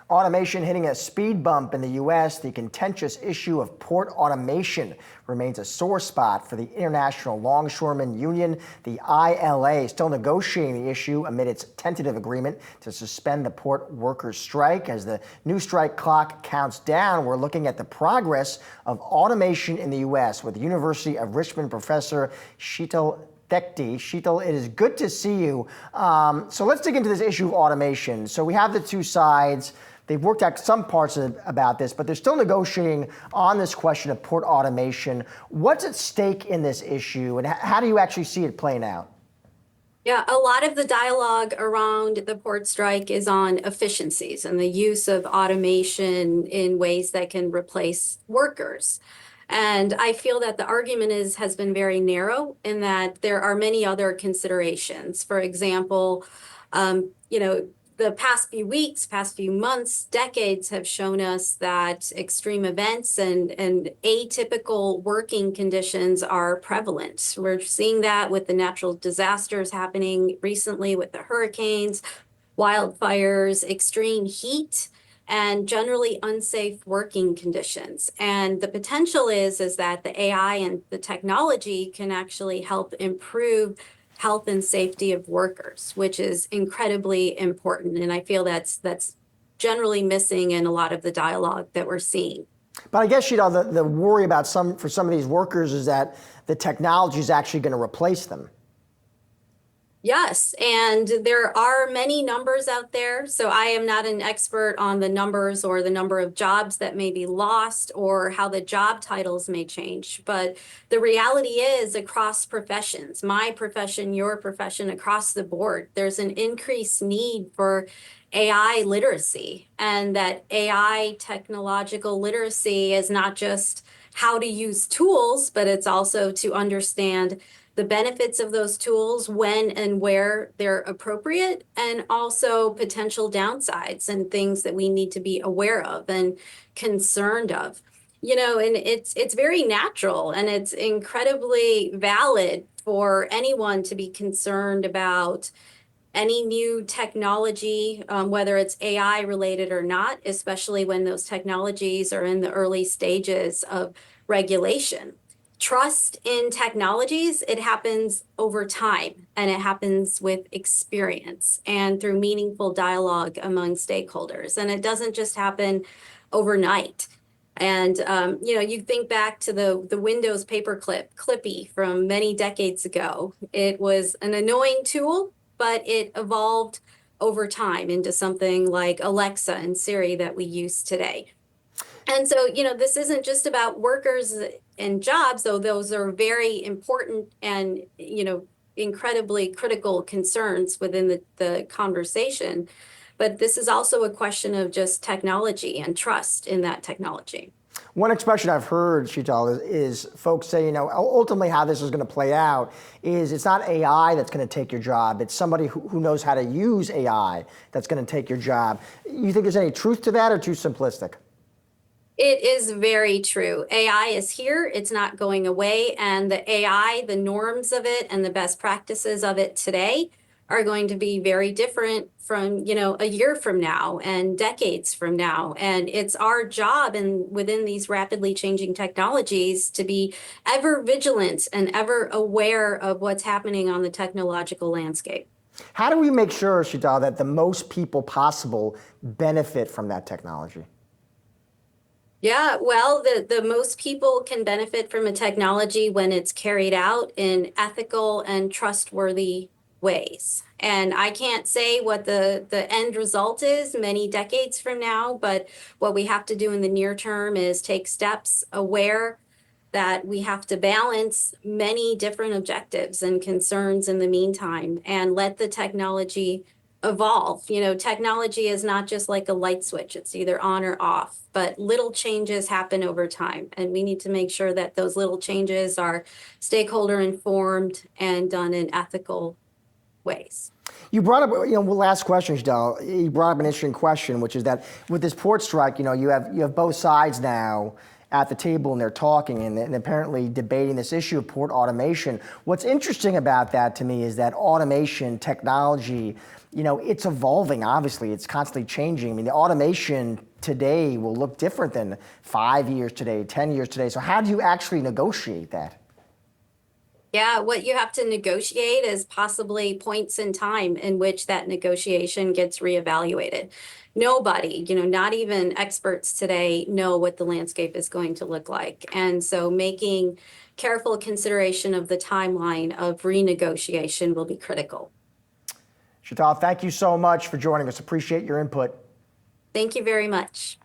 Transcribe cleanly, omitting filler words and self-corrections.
Automation hitting a speed bump in the U.S., the contentious issue of port automation remains a sore spot for the International Longshoremen Union. The ILA is still negotiating the issue amid its tentative agreement to suspend the port workers' strike. As the new strike clock counts down, we're looking at the progress of automation in the U.S. with the University of Richmond professor Sheetal Dekti. Sheetal, it is good to see you. So let's dig into this issue of automation. So we have the two sides. They've worked out some parts about this, but they're still negotiating on this question of port automation. What's at stake in this issue, and how do you actually see it playing out? Yeah, a lot of the dialogue around the port strike is on efficiencies and the use of automation in ways that can replace workers. And I feel that the argument has been very narrow in that there are many other considerations. For example, the past few weeks, past few months, decades have shown us that extreme events and atypical working conditions are prevalent. We're seeing that with the natural disasters happening recently with the hurricanes, wildfires, extreme heat, and generally unsafe working conditions. And the potential is that the AI and the technology can actually help improve health and safety of workers, which is incredibly important. And I feel that's generally missing in a lot of the dialogue that we're seeing. But I guess, the worry about for some of these workers is that the technology is actually going to replace them. Yes, and there are many numbers out there. So I am not an expert on the numbers or the number of jobs that may be lost or how the job titles may change. But the reality is across professions, my profession, your profession, across the board, there's an increased need for AI literacy, and that AI technological literacy is not just how to use tools, but it's also to understand the benefits of those tools, when and where they're appropriate, and also potential downsides and things that we need to be aware of and concerned of. And it's very natural, and it's incredibly valid for anyone to be concerned about any new technology, whether it's AI related or not, especially when those technologies are in the early stages of regulation. Trust in technologies, it happens over time, and it happens with experience and through meaningful dialogue among stakeholders. And it doesn't just happen overnight. And, you think back to the Windows paperclip, Clippy from many decades ago. It was an annoying tool, but it evolved over time into something like Alexa and Siri that we use today. And so, this isn't just about workers and jobs, though those are very important and, incredibly critical concerns within the conversation. But this is also a question of just technology and trust in that technology. One expression I've heard, Sheetal, is folks say, ultimately how this is going to play out is it's not AI that's going to take your job. It's somebody who knows how to use AI that's going to take your job. You think there's any truth to that, or too simplistic? It is very true. AI is here. It's not going away. And the AI, the norms of it and the best practices of it today are going to be very different from, a year from now and decades from now. And it's our job within these rapidly changing technologies to be ever vigilant and ever aware of what's happening on the technological landscape. How do we make sure, Sheetal, that the most people possible benefit from that technology? Yeah, well, the most people can benefit from a technology when it's carried out in ethical and trustworthy ways. And I can't say what the end result is many decades from now, but what we have to do in the near term is take steps aware that we have to balance many different objectives and concerns in the meantime and let the technology evolve. Technology is not just like a light switch. It's either on or off, but little changes happen over time. And we need to make sure that those little changes are stakeholder informed and done in ethical ways. You brought up, last question, Sheetal. You brought up an interesting question, which is that with this port strike, you have both sides now at the table, and they're talking and apparently debating this issue of port automation. What's interesting about that to me is that automation technology it's evolving. Obviously, it's constantly changing. I mean, the automation today will look different than 5 years today, 10 years today. So how do you actually negotiate that? Yeah, what you have to negotiate is possibly points in time in which that negotiation gets reevaluated. Nobody, not even experts today know what the landscape is going to look like. And so making careful consideration of the timeline of renegotiation will be critical. Chantal, thank you so much for joining us. Appreciate your input. Thank you very much.